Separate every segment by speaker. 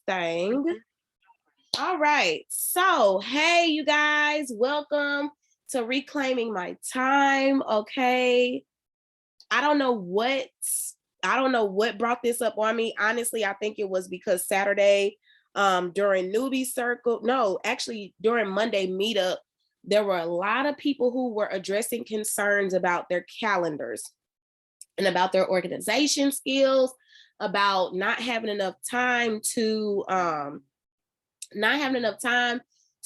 Speaker 1: thing. All right. So, hey, you guys, welcome to Reclaiming My Time. Okay. I don't know what brought this up on me. Honestly, I think it was because Saturday, during newbie circle, no, actually during Monday meetup, there were a lot of people who were addressing concerns about their calendars and about their organization skills, about not having enough time to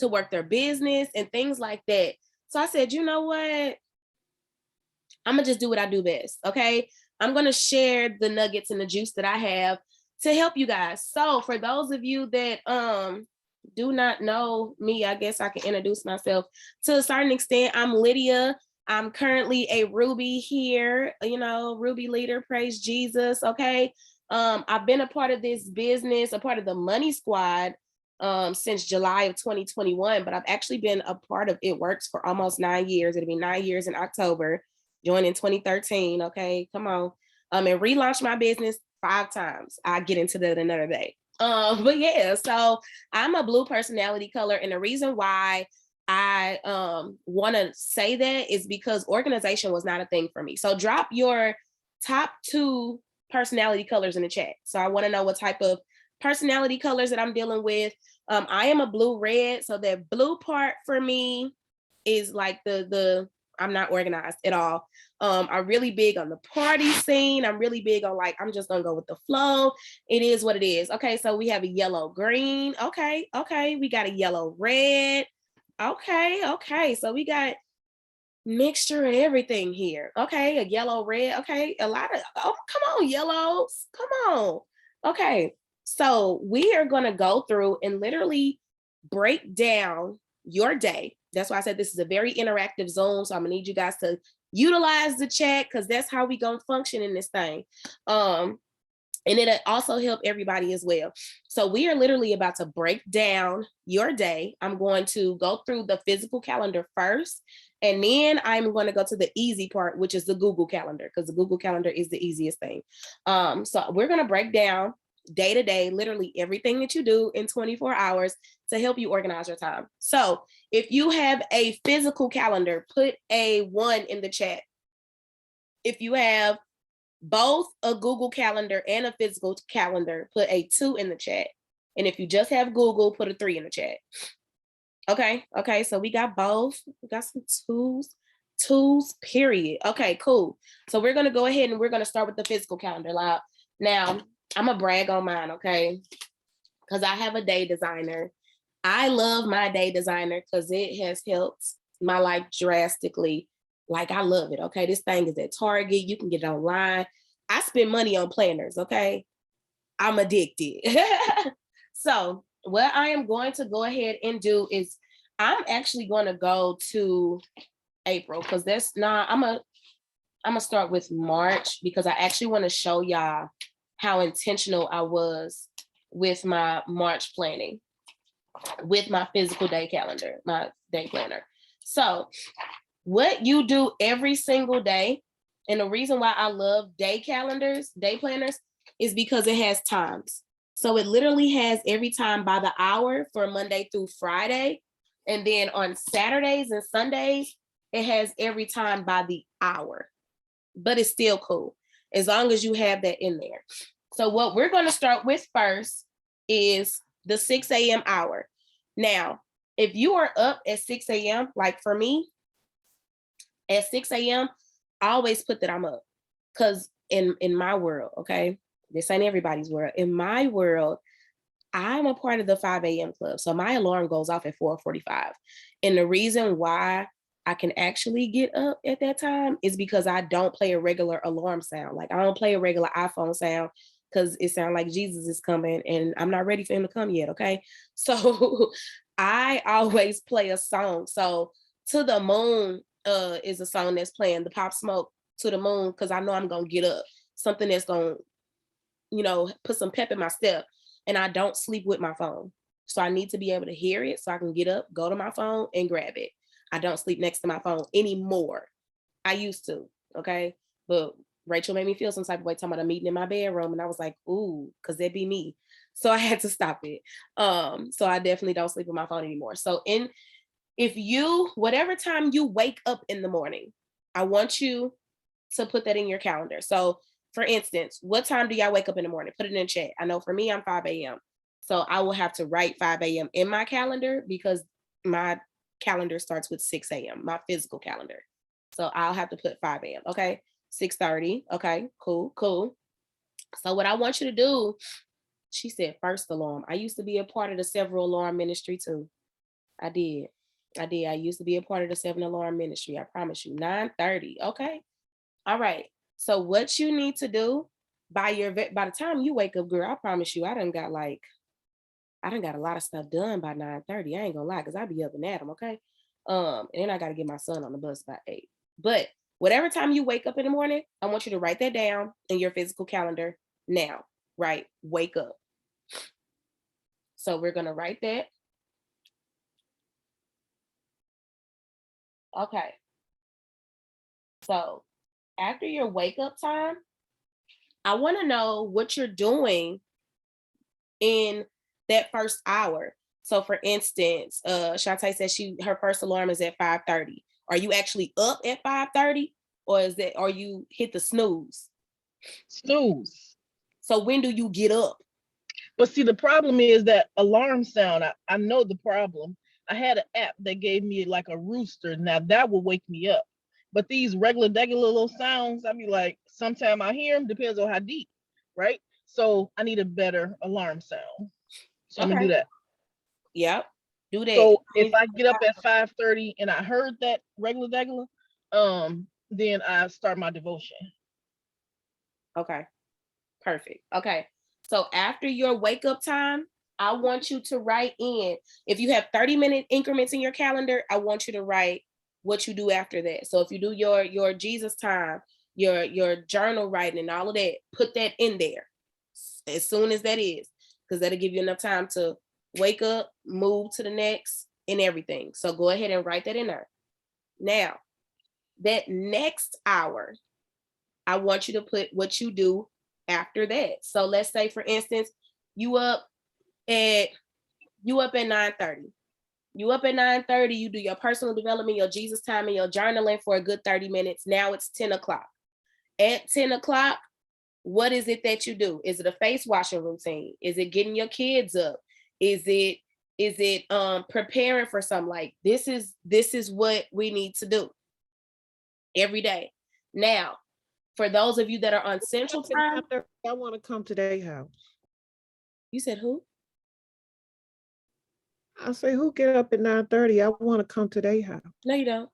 Speaker 1: work their business and things like that. So I said, you know what? I'm gonna just do what I do best. Okay. I'm gonna share the nuggets and the juice that I have to help you guys. So for those of you that do not know me, I guess I can introduce myself to a certain extent. I'm Lydia. I'm currently a Ruby here, Ruby leader, praise Jesus. Okay. I've been a part of this business, a part of the Money Squad since July of 2021, but I've actually been a part of It Works for almost 9 years. It'll be 9 years in October. Joined in 2013. Okay, come on. And relaunched my business 5 times. I get into that another day. But yeah, so I'm a blue personality color, and the reason why I want to say that is because organization was not a thing for me. So drop your top 2 personality colors in the chat. So I want to know what type of personality colors that I'm dealing with. I am a blue red, so that blue part for me is like the I'm not organized at all. I'm really big on the party scene. I'm really big on I'm just gonna go with the flow. It is what it is. Okay, so we have a yellow green. Okay, we got a yellow red. Okay. So we got mixture and everything here. Okay, a yellow red. Okay, a lot of come on, yellows. Come on. Okay, so we are gonna go through and literally break down your day. That's why I said this is a very interactive Zoom. So I'm gonna need you guys to utilize the chat because that's how we gonna function in this thing. And it'll also help everybody as well. So we are literally about to break down your day. I'm going to go through the physical calendar first, and then I'm going to go to the easy part, which is the Google Calendar, because the Google Calendar is the easiest thing. So we're going to break down day to day, literally everything that you do in 24 hours to help you organize your time. So if you have a physical calendar, put a 1 in the chat. If you have both a Google Calendar and a physical calendar, put a 2 in the chat. And if you just have Google, put a 3 in the chat. Okay, so we got both. We got some tools, period. Okay, cool. So we're gonna go ahead and we're gonna start with the physical calendar. Now, I'm gonna brag on mine, okay? Because I have a day designer. I love my day designer because it has helped my life drastically. I love it. Okay. This thing is at Target. You can get it online. I spend money on planners. Okay. I'm addicted. So what I am going to go ahead and do is I'm actually going to go to April because I'm going to start with March because I actually want to show y'all how intentional I was with my March planning, with my physical day calendar, my day planner. So what you do every single day, and the reason why I love day planners, is because it has times. So it literally has every time by the hour for Monday through Friday. And then on Saturdays and Sundays, it has every time by the hour. But it's still cool as long as you have that in there. So what we're going to start with first is the 6 a.m. hour. Now, if you are up at 6 a.m., like for me, at 6 a.m., I always put that I'm up. Because in my world, okay, this ain't everybody's world. In my world, I'm a part of the 5 a.m. club. So my alarm goes off at 4:45. And the reason why I can actually get up at that time is because I don't play a regular alarm sound. I don't play a regular iPhone sound because it sounds like Jesus is coming and I'm not ready for him to come yet, okay? So I always play a song. So To the Moon is a song that's playing, the Pop Smoke To the Moon, because I know I'm going to get up. Something that's going to, put some pep in my step. And I don't sleep with my phone. So I need to be able to hear it so I can get up, go to my phone and grab it. I don't sleep next to my phone anymore. I used to, okay? But Rachel made me feel some type of way talking about a meeting in my bedroom. And I was like, ooh, because that'd be me. So I had to stop it. So I definitely don't sleep with my phone anymore. So if you, whatever time you wake up in the morning, I want you to put that in your calendar. So for instance, what time do y'all wake up in the morning? Put it in chat. I know for me, I'm 5 a.m. So I will have to write 5 a.m. in my calendar because my calendar starts with 6 a.m., my physical calendar. So I'll have to put 5 a.m. Okay. 6:30. Okay, cool, cool. So what I want you to do, she said first alarm. I used to be a part of the several alarm ministry too. I did. I did. I used to be a part of the 7 alarm ministry. I promise you. 9:30. Okay. All right. So what you need to do by the time you wake up, girl, I promise you, I done got a lot of stuff done by 9:30. I ain't gonna lie, because I be up and at 'em, okay? And then I gotta get my son on the bus by 8. But whatever time you wake up in the morning, I want you to write that down in your physical calendar now. Right? Wake up. So we're gonna write that. Okay. So after your wake up time, I want to know what you're doing in that first hour. So for instance, Shantae says her first alarm is at 5:30. Are you actually up at 5:30, or are you hit the snooze?
Speaker 2: Snooze.
Speaker 1: So when do you get up?
Speaker 2: But see, the problem is that alarm sound. I know the problem. I had an app that gave me like a rooster. Now that will wake me up. But these regular little sounds, I mean, like sometimes I hear them, depends on how deep, right? So I need a better alarm sound. So I'm gonna do
Speaker 1: Okay.
Speaker 2: that.
Speaker 1: Yep. Do that.
Speaker 2: So if I get up at 5:30 and I heard that regular, then I start my devotion.
Speaker 1: Okay. Perfect. Okay. So after your wake up time, I want you to write in. If you have 30-minute increments in your calendar, I want you to write what you do after that. So if you do your Jesus time, your journal writing and all of that, put that in there as soon as that is, because that'll give you enough time to wake up, move to the next, and everything. So go ahead and write that in there. Now, that next hour, I want you to put what you do after that. So let's say, for instance, you up at 9:30. You up at 9:30, you do your personal development, your Jesus time, and your journaling for a good 30 minutes. Now it's 10 o'clock. At 10 o'clock, what is it that you do? Is it a face washing routine? Is it getting your kids up? Is it preparing for something? Like this is what we need to do every day. Now, for those of you that are on Central Time,
Speaker 3: I want to come to their house.
Speaker 1: you said who?
Speaker 3: I say, who get up at 9:30? I want to come to their house.
Speaker 1: No, you don't.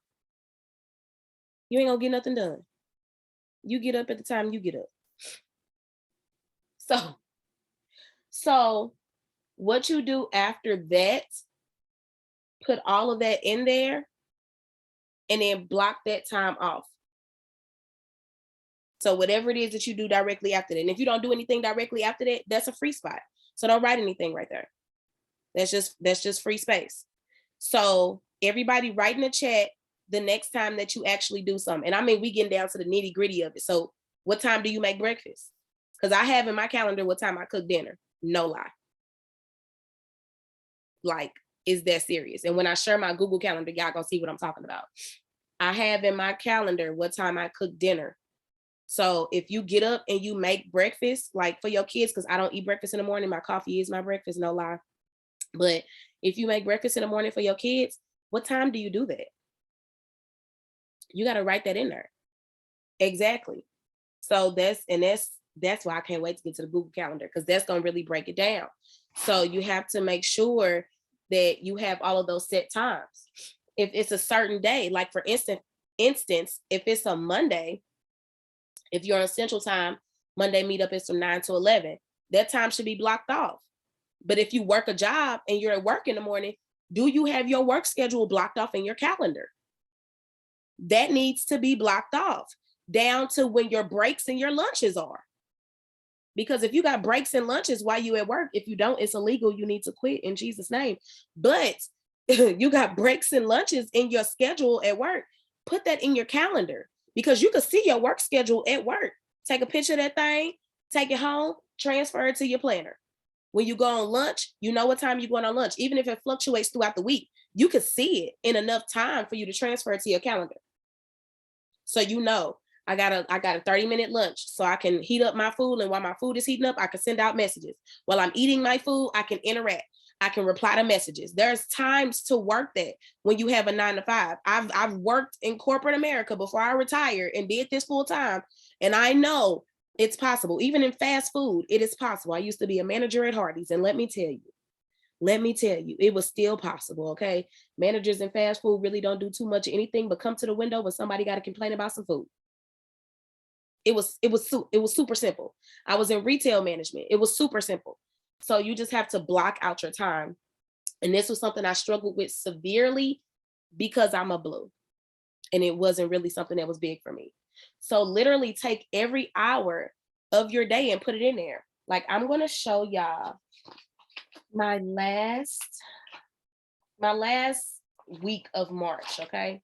Speaker 1: You ain't gonna get nothing done. You get up at the time you get up. So what you do after that, put all of that in there and then block that time off. So whatever it is that you do directly after that. And if you don't do anything directly after that, that's a free spot. So don't write anything right there. That's just free space. So everybody write in the chat the next time that you actually do something. And I mean, we getting down to the nitty gritty of it. So what time do you make breakfast? Because I have in my calendar what time I cook dinner. No lie. Like, is that serious? And when I share my Google Calendar, y'all gonna see what I'm talking about. I have in my calendar what time I cook dinner. So if you get up and you make breakfast, like for your kids, because I don't eat breakfast in the morning, my coffee is my breakfast, no lie. But if you make breakfast in the morning for your kids, what time do you do that? You got to write that in there. Exactly. So that's why I can't wait to get to the Google Calendar, because that's going to really break it down. So you have to make sure that you have all of those set times. If it's a certain day, like for instance, if it's a Monday, if you're on Central Time, Monday meetup is from 9 to 11. That time should be blocked off. But if you work a job and you're at work in the morning, do you have your work schedule blocked off in your calendar? That needs to be blocked off down to when your breaks and your lunches are. Because if you got breaks and lunches while you at work, if you don't, it's illegal. You need to quit in Jesus' name. But you got breaks and lunches in your schedule at work, put that in your calendar, because you can see your work schedule at work. Take a picture of that thing, take it home, transfer it to your planner. When you go on lunch, you know what time you're going on lunch. Even if it fluctuates throughout the week, you could see it in enough time for you to transfer it to your calendar. So you know, I got a 30-minute lunch, so I can heat up my food, and while my food is heating up, I can send out messages. While I'm eating my food, I can interact. I can reply to messages. There's times to work that when you have a 9 to 5. I've worked in corporate America before I retired and did this full time, and I know it's possible. Even in fast food, it is possible. I used to be a manager at Hardee's, and let me tell you, it was still possible. Okay, managers in fast food really don't do too much of anything but come to the window when somebody got to complain about some food. It was super simple. I was in retail management. It was super simple. So you just have to block out your time. And this was something I struggled with severely because I'm a blue. And it wasn't really something that was big for me. So literally take every hour of your day and put it in there. Like, I'm going to show y'all my last week of March, okay?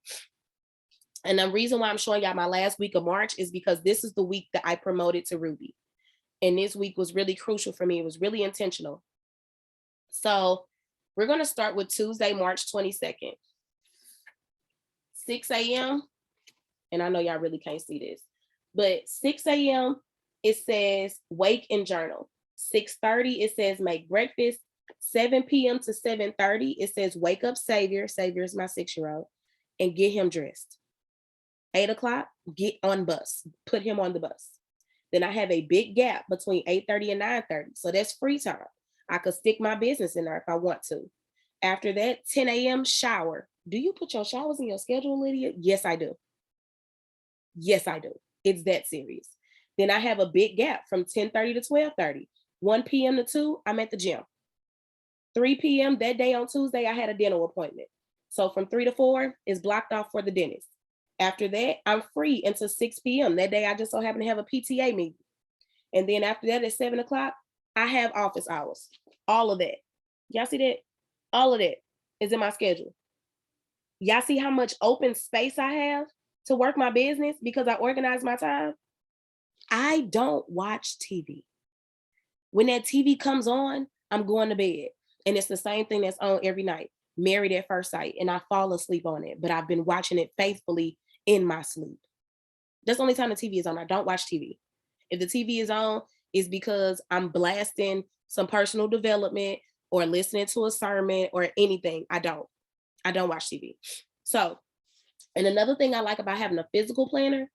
Speaker 1: And the reason why I'm showing y'all my last week of March is because this is the week that I promoted to Ruby. And this week was really crucial for me. It was really intentional. So we're going to start with Tuesday, March 22nd, 6 a.m. And I know y'all really can't see this, but 6 a.m. it says wake and journal. 6:30 it says make breakfast. 7 p.m. to 7:30 it says wake up Savior. Savior is my 6-year-old, and get him dressed. 8 o'clock, get on bus, put him on the bus. Then I have a big gap between 8:30 and 9:30. So that's free time. I could stick my business in there if I want to. After that, 10 a.m. shower. Do you put your showers in your schedule, Lydia? Yes, I do. Yes, I do. It's that serious. Then I have a big gap from 10:30 to 12:30. 1 p.m. to 2, I'm at the gym. 3 p.m. that day on Tuesday, I had a dental appointment. So from 3 to 4 is blocked off for the dentist. After that, I'm free until 6 p.m. That day, I just so happen to have a PTA meeting. And then after that, at 7 o'clock, I have office hours. All of that. Y'all see that? All of that is in my schedule. Y'all see how much open space I have to work my business because I organize my time? I don't watch TV. When that TV comes on, I'm going to bed. And it's the same thing that's on every night. Married at First Sight. And I fall asleep on it, but I've been watching it faithfully in my sleep. That's the only time the TV is on. I don't watch TV. If the TV is on, it's because I'm blasting some personal development or listening to a sermon or anything. I don't watch TV. So, and another thing I like about having a physical planner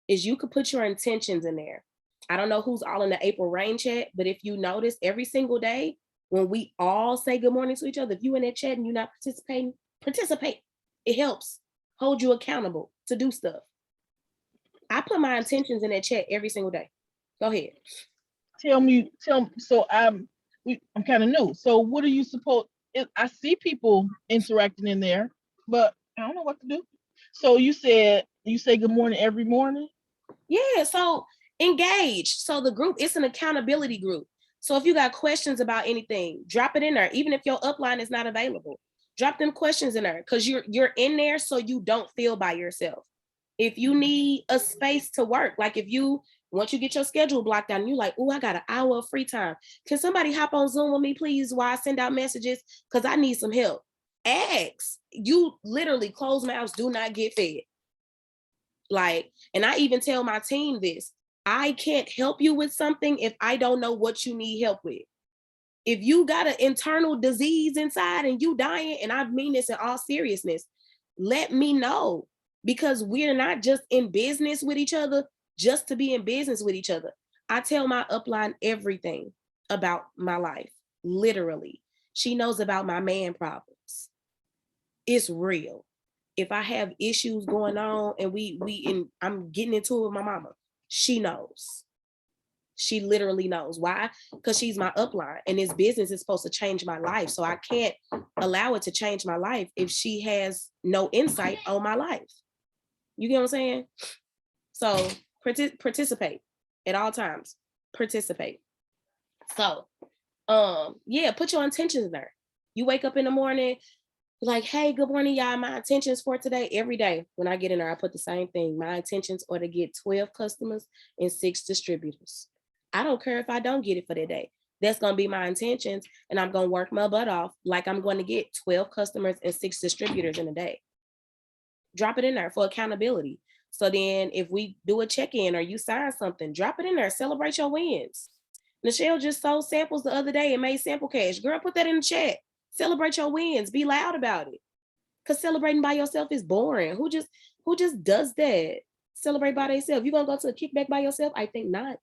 Speaker 1: is you could put your intentions in there. I don't know who's all in the April Rain chat, but if you notice every single day when we all say good morning to each other, if you in that chat and you're not participating, participate. It helps hold you accountable to do stuff. I put my intentions in that chat every single day. Go ahead.
Speaker 2: Tell me. So I'm kind of new. So what are you supposed? I see people interacting in there, but I don't know what to do. So you say good morning every morning?
Speaker 1: Yeah. So engage. So the group, it's an accountability group. So if you got questions about anything, drop it in there. Even if your upline is not available, drop them questions in there because you're in there so you don't feel by yourself. If you need a space to work, like once you get your schedule blocked out and you're like, oh, I got an hour of free time. Can somebody hop on Zoom with me, please, while I send out messages? Because I need some help. Ask. You literally closed mouths do not get fed. Like, and I even tell my team this, I can't help you with something if I don't know what you need help with. If you got an internal disease inside and you dying, and I mean this in all seriousness, let me know. Because we're not just in business with each other just to be in business with each other. I tell my upline everything about my life, literally. She knows about my man problems. It's real. If I have issues going on and I'm getting into it with my mama, she knows. She literally knows. Why? Because she's my upline and this business is supposed to change my life. So I can't allow it to change my life if she has no insight on my life. You get what I'm saying? So participate at all times. Participate. So, yeah, put your intentions in there. You wake up in the morning, like, hey, good morning, y'all. My intentions for today, every day when I get in there, I put the same thing. My intentions are to get 12 customers and 6 distributors. I don't care if I don't get it for that day. That's going to be my intentions. And I'm going to work my butt off. Like I'm going to get 12 customers and 6 distributors in a day. Drop it in there for accountability. So then if we do a check-in or you sign something, drop it in there, celebrate your wins. Nichelle just sold samples the other day and made sample cash. Girl, put that in the chat. Celebrate your wins. Be loud about it. Because celebrating by yourself is boring. Who just does that? Celebrate by themselves. You gonna go to a kickback by yourself? I think not.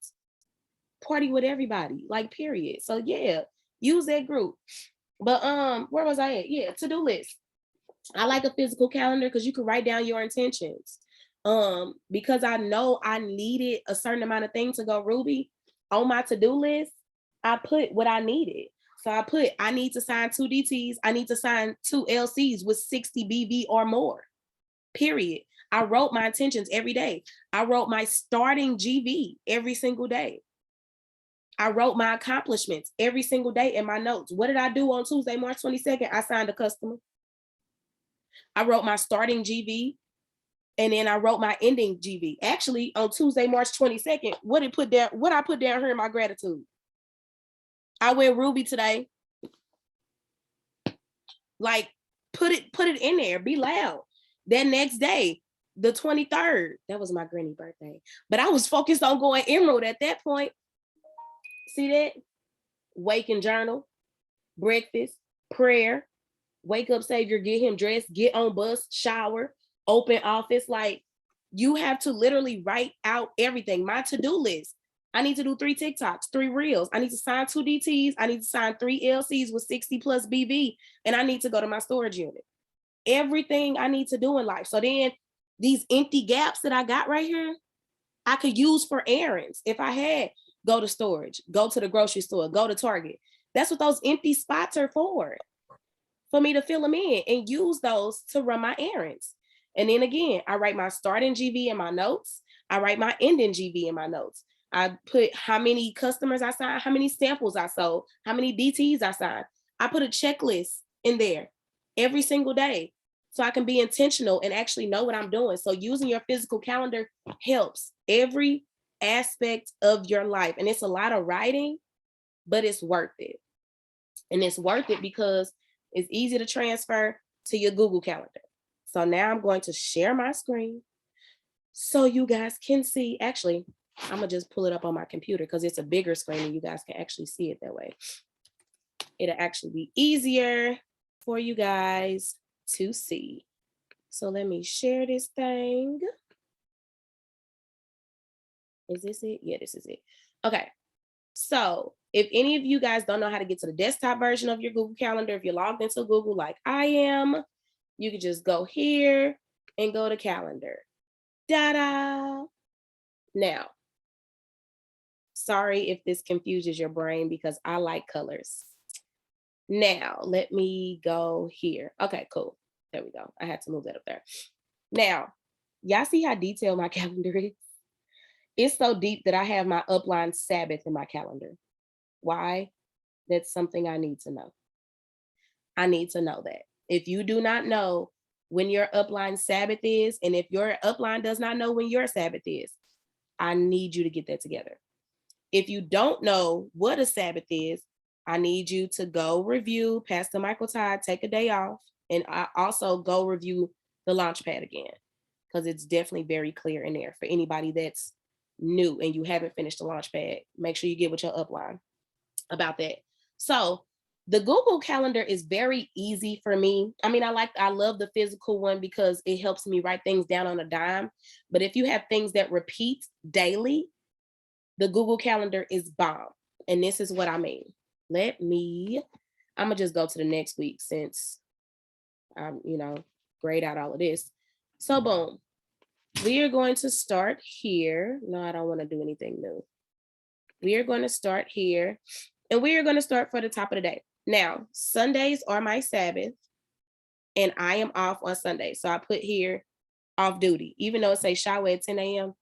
Speaker 1: Party with everybody, like period. So yeah, use that group. But where was I at? Yeah, to-do list. I like a physical calendar because you can write down your intentions. Because I know I needed a certain amount of things to go Ruby on my to-do list, I put what I needed. So I put, I need to sign 2 DTs. I need to sign 2 LCs with 60 BV or more, period. I wrote my intentions every day. I wrote my starting GV every single day. I wrote my accomplishments every single day in my notes. What did I do on Tuesday, March 22nd? I signed a customer. I wrote my starting GV and then I wrote my ending GV. Actually, on Tuesday, March 22nd, what I put down here in my gratitude? I went Ruby today. Like, put it in there, be loud. That next day, the 23rd, that was my granny birthday. But I was focused on going Emerald at that point. See that? Wake and journal, breakfast, prayer, wake up, Savior, get him dressed, get on bus, shower, open office. Like, you have to literally write out everything. My to-do list. I need to do 3 TikToks, 3 Reels. I need to sign 2 DTs. I need to sign 3 LCs with 60 plus BV. And I need to go to my storage unit. Everything I need to do in life. So then these empty gaps that I got right here, I could use for errands. If I had, go to storage, go to the grocery store, go to Target. That's what those empty spots are for me to fill them in and use those to run my errands. And then again, I write my starting GV in my notes. I write my ending GV in my notes. I put how many customers I signed, how many samples I sold, how many DTs I signed. I put a checklist in there every single day so I can be intentional and actually know what I'm doing. So using your physical calendar helps every aspect of your life. And it's a lot of writing, but it's worth it. And it's worth it because it's easy to transfer to your Google Calendar. So now I'm going to share my screen so you guys can see. Actually, I'm gonna just pull it up on my computer because it's a bigger screen and you guys can actually see it that way. It'll actually be easier for you guys to see. So let me share this thing. Is this it? Yeah, this is it. Okay. So if any of you guys don't know how to get to the desktop version of your Google Calendar, if you're logged into Google like I am, you can just go here and go to calendar. Da-da. Now, sorry if this confuses your brain because I like colors. Now, let me go here. Okay, cool. There we go. I had to move that up there. Now, y'all see how detailed my calendar is? It's so deep that I have my upline Sabbath in my calendar. Why? That's something I need to know. I need to know that. If you do not know when your upline Sabbath is, and if your upline does not know when your Sabbath is, I need you to get that together. If you don't know what a Sabbath is, I need you to go review Pastor Michael Todd, take a day off, and I also go review the Launchpad again, because it's definitely very clear in there for anybody that's new and you haven't finished the Launchpad. Make sure you get with your upline about that. So the Google Calendar is very easy for me. I mean, I love the physical one because it helps me write things down on a dime. But if you have things that repeat daily, the Google Calendar is bomb. And this is what I mean. I'm gonna just go to the next week since I'm, grayed out all of this. So boom, we are going to start here. No, I don't want to do anything new. We are going to start here and we are going to start for the top of the day. Now, Sundays are my Sabbath and I am off on Sunday. So I put here off duty, even though it says shower at 10 a.m.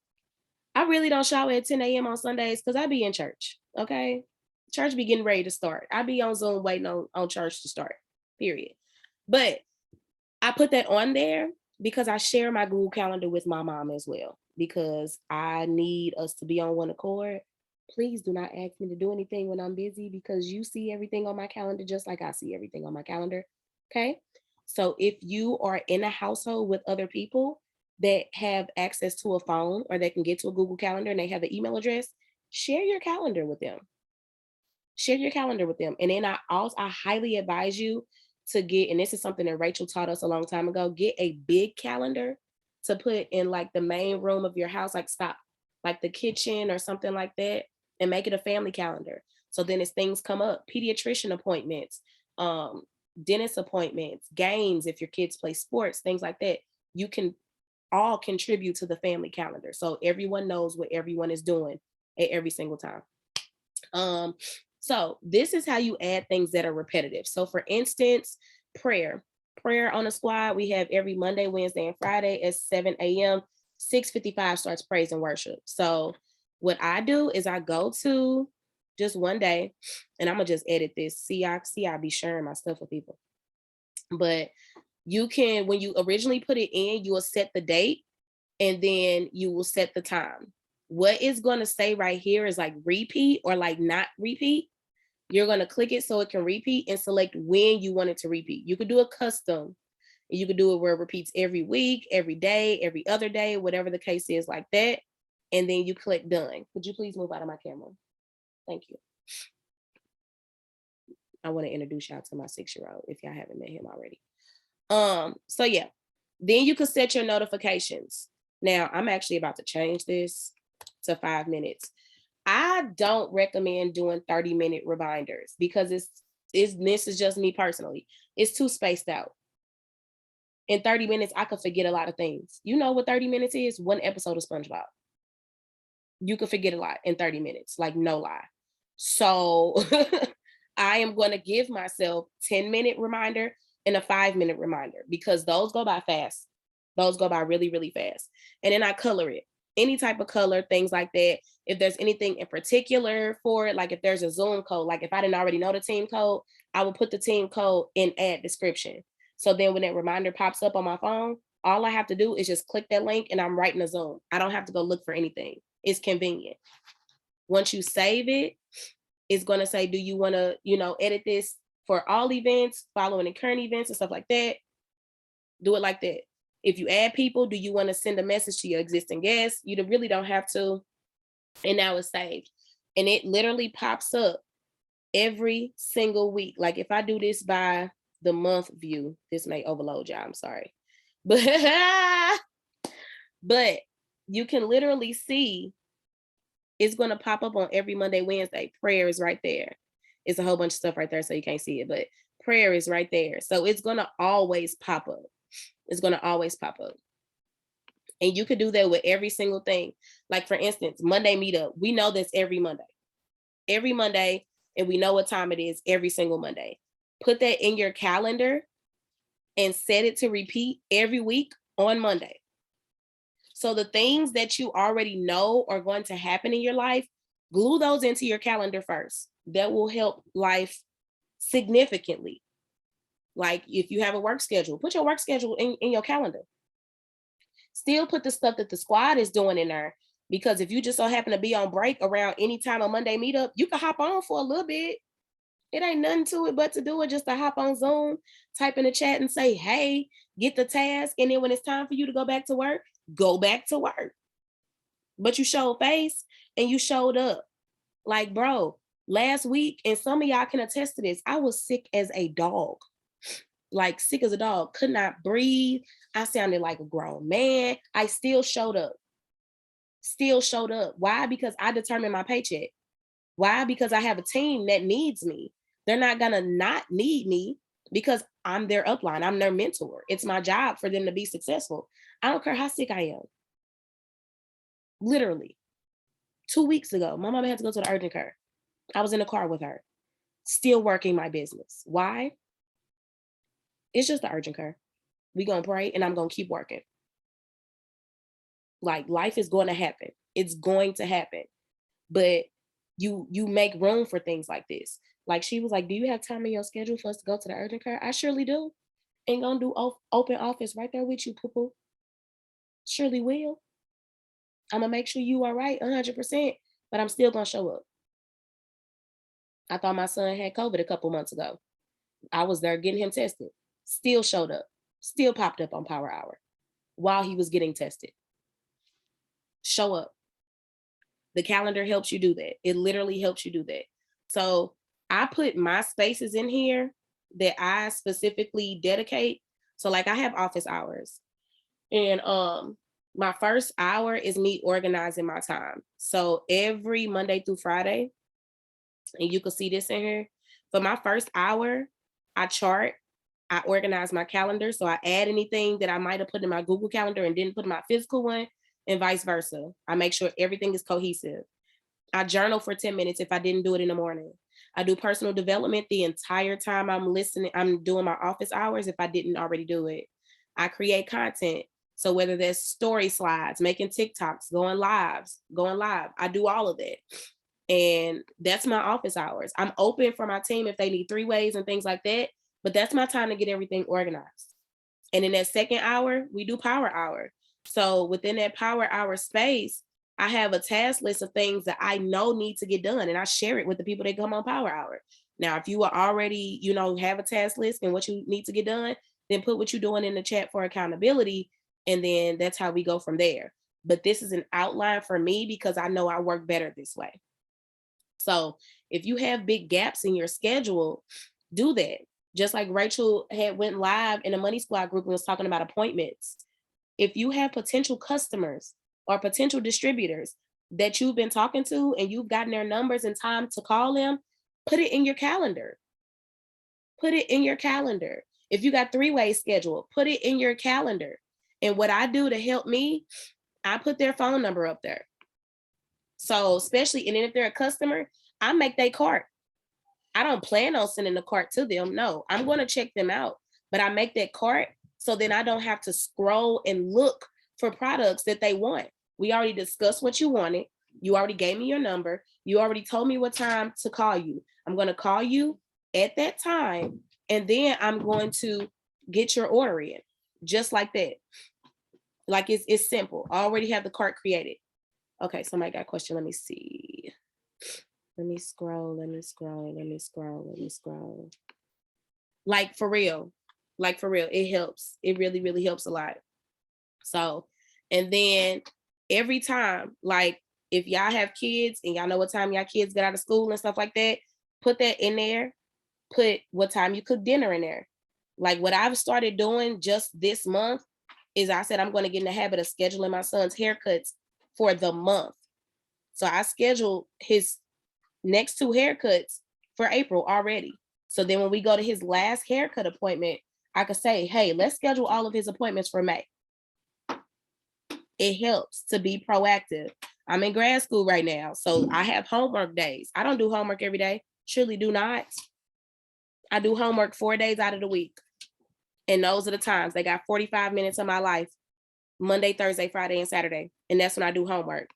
Speaker 1: I really don't shower at 10 a.m. on Sundays because I be in church, okay? Church be getting ready to start. I be on Zoom waiting on church to start, period. But I put that on there because I share my Google Calendar with my mom as well, because I need us to be on one accord. Please do not ask me to do anything when I'm busy because you see everything on my calendar just like I see everything on my calendar. Okay. So if you are in a household with other people that have access to a phone or they can get to a Google Calendar and they have an email address, share your calendar with them. Share your calendar with them. And then I highly advise you to get, and this is something that Rachel taught us a long time ago, get a big calendar to put in like the main room of your house, like stop, like the kitchen or something like that, and make it a family calendar. So then as things come up, pediatrician appointments, dentist appointments, games, if your kids play sports, things like that, you can all contribute to the family calendar. So everyone knows what everyone is doing at every single time. So this is how you add things that are repetitive. So for instance, prayer. Prayer on the squad, we have every Monday, Wednesday, and Friday at 7 a.m. 6:55 starts praise and worship. So what I do is I go to just one day, and I'm gonna just edit this. I be sharing my stuff with people. But you can, when you originally put it in, you will set the date and then you will set the time. What is going to say right here is like repeat or like not repeat. You're going to click it so it can repeat and select when you want it to repeat. You could do a custom. You could do it where it repeats every week, every day, every other day, whatever the case is like that. And then you click done. Could you please move out of my camera? Thank you. I want to introduce y'all to my 6-year-old if y'all haven't met him already. So yeah, then you can set your notifications. Now I'm actually about to change this to 5 minutes. I don't recommend doing 30-minute reminders because this is just me personally. It's too spaced out. In 30 minutes, I could forget a lot of things. You know what 30 minutes is? One episode of SpongeBob. You could forget a lot in 30 minutes, like no lie. So I am going to give myself 10-minute reminder and a 5-minute reminder because those go by fast. Those go by really, really fast. And then I color it. Any type of color, things like that. If there's anything in particular for it, like if there's a Zoom code, like if I didn't already know the team code, I will put the team code in add description. So then when that reminder pops up on my phone, all I have to do is just click that link and I'm right in a Zoom. I don't have to go look for anything. It's convenient. Once you save it, it's going to say, do you want to, edit this for all events, following the current events and stuff like that? Do it like that. If you add people, do you want to send a message to your existing guests? You really don't have to. And now it's saved. And it literally pops up every single week. Like if I do this by the month view, this may overload y'all, I'm sorry. But you can literally see it's going to pop up on every Monday, Wednesday. Prayer is right there. It's a whole bunch of stuff right there, so you can't see it, but prayer is right there. So it's going to always pop up. It's going to always pop up. And you could do that with every single thing. Like for instance, Monday meetup. We know this every Monday. Every Monday, and we know what time it is every single Monday. Put that in your calendar and set it to repeat every week on Monday. So the things that you already know are going to happen in your life, glue those into your calendar first. That will help life significantly. Like if you have a work schedule, put your work schedule in your calendar. Still put the stuff that the squad is doing in there, because if you just so happen to be on break around any time of Monday meetup, you can hop on for a little bit. It ain't nothing to it but to do it, just to hop on Zoom, type in the chat and say, hey, get the task. And then when it's time for you to go back to work, go back to work. But you showed face and you showed up. Like, bro, last week, and some of y'all can attest to this, I was sick as a dog. Like sick as a dog, could not breathe. I sounded like a grown man. I still showed up. Still showed up. Why? Because I determine my paycheck. Why? Because I have a team that needs me. They're not gonna not need me because I'm their upline. I'm their mentor. It's my job for them to be successful. I don't care how sick I am. Literally. 2 weeks ago, my mama had to go to the urgent care. I was in the car with her, still working my business. Why? It's just the urgent care. We gonna pray and I'm gonna keep working. Like life is going to happen. It's going to happen. But you make room for things like this. Like she was like, do you have time in your schedule for us to go to the urgent care? I surely do. Ain't gonna do open office right there with you, poo-poo. Surely will. I'm gonna make sure you are right 100%. but I'm still gonna show up. I thought my son had COVID a couple months ago. I was there getting him tested. Still showed up. Still popped up on Power Hour while he was getting tested. Show up. The calendar helps you do that. It literally helps you do that. So I put my spaces in here that I specifically dedicate. So like I have office hours, and my first hour is me organizing my time. So every Monday through Friday, and you can see this in here, for my first hour, I chart, I organize my calendar. So I add anything that I might have put in my Google Calendar and didn't put in my physical one, and vice versa. I make sure everything is cohesive. I journal for 10 minutes if I didn't do it in the morning. I do personal development the entire time I'm listening. I'm doing my office hours if I didn't already do it. I create content. So whether that's story slides, making TikToks, going live, I do all of that. And that's my office hours. I'm open for my team if they need 3-ways and things like that, but that's my time to get everything organized. And in that second hour, we do Power Hour. So within that Power Hour space, I have a task list of things that I know need to get done, and I share it with the people that come on Power Hour. Now, if you are already, have a task list and what you need to get done, then put what you're doing in the chat for accountability, and then that's how we go from there. But this is an outline for me because I know I work better this way. So if you have big gaps in your schedule, do that. Just like Rachel had went live in a Money Squad group and was talking about appointments. If you have potential customers or potential distributors that you've been talking to and you've gotten their numbers and time to call them, put it in your calendar. Put it in your calendar. If you got 3-way schedule, put it in your calendar. And what I do to help me, I put their phone number up there. So especially, and then if they're a customer, I make their cart. I don't plan on sending the cart to them. No, I'm going to check them out, but I make that cart so then I don't have to scroll and look for products that they want. We already discussed what you wanted. You already gave me your number. You already told me what time to call you. I'm going to call you at that time, and then I'm going to get your order in just like that. Like it's simple. I already have the cart created. Okay, somebody got a question. Let me see. Let me scroll. Like for real, it helps. It really, really helps a lot. So, and then every time, like if y'all have kids and y'all know what time y'all kids get out of school and stuff like that, put that in there. Put what time you cook dinner in there. Like what I've started doing just this month is I said I'm going to get in the habit of scheduling my son's haircuts for the month. So I scheduled his next 2 haircuts for April already. So then when we go to his last haircut appointment, I could say, hey, let's schedule all of his appointments for May. It helps to be proactive. I'm in grad school right now, so I have homework days. I don't do homework every day. Surely do not. I do homework 4 days out of the week. And those are the times. They got 45 minutes of my life, Monday, Thursday, Friday, and Saturday. And that's when I do homework.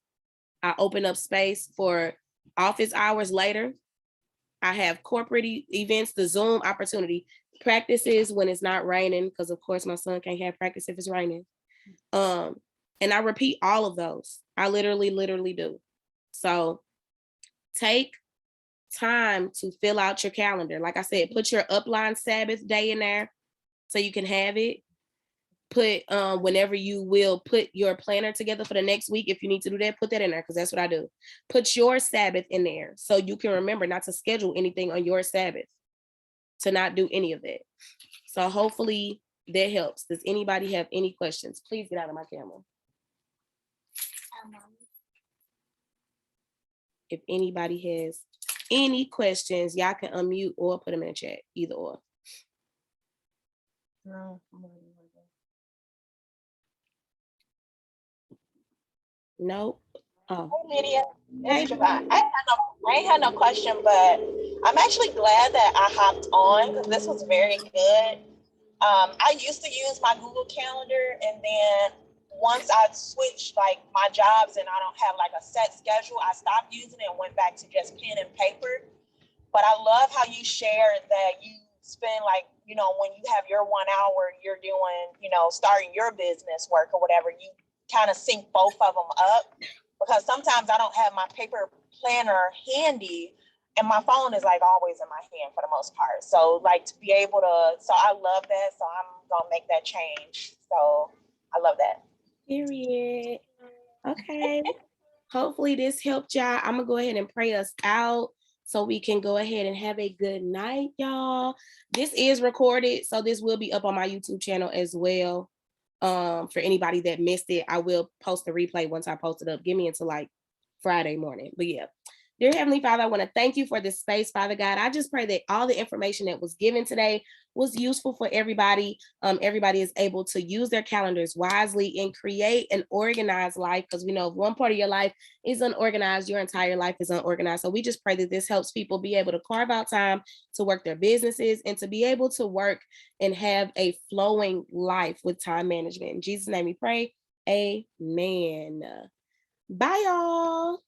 Speaker 1: I open up space for office hours later. I have corporate events, the Zoom opportunity, practices when it's not raining, because of course my son can't have practice if it's raining. And I repeat all of those. I literally do. So take time to fill out your calendar. Like I said, put your upline Sabbath day in there so you can have it. Put whenever you will put your planner together for the next week, if you need to do that, put that in there, because that's what I do. Put your Sabbath in there so you can remember not to schedule anything on your Sabbath, to not do any of that. So hopefully that helps. Does anybody have any questions? Please get out of my camera. If anybody has any questions, y'all can unmute or put them in the chat, either or. Nope. Oh.
Speaker 4: Hey, Lydia. Hey, Javon. I ain't had no question, but I'm actually glad that I hopped on because this was very good. I used to use my Google Calendar, and then once I switched like my jobs and I don't have like a set schedule, I stopped using it and went back to just pen and paper. But I love how you shared that you spend like, when you have your 1 hour, you're doing, starting your business work or whatever, you kind of sync both of them up. because sometimes I don't have my paper planner handy, and my phone is like always in my hand for the most part. So like to be able to, so I love that. So I'm gonna make that change. So I love that.
Speaker 1: Period. Okay. Hopefully this helped y'all. I'm gonna go ahead and pray us out so we can go ahead and have a good night, y'all. This is recorded, so this will be up on my YouTube channel as well. For anybody that missed it, I will post the replay once I post it up. Give me until like Friday morning. But yeah. Dear Heavenly Father, I want to thank you for this space, Father God. I just pray that all the information that was given today was useful for everybody. Everybody is able to use their calendars wisely and create an organized life, because we know if one part of your life is unorganized, your entire life is unorganized. So we just pray that this helps people be able to carve out time to work their businesses and to be able to work and have a flowing life with time management. In Jesus' name we pray. Amen. Bye, y'all.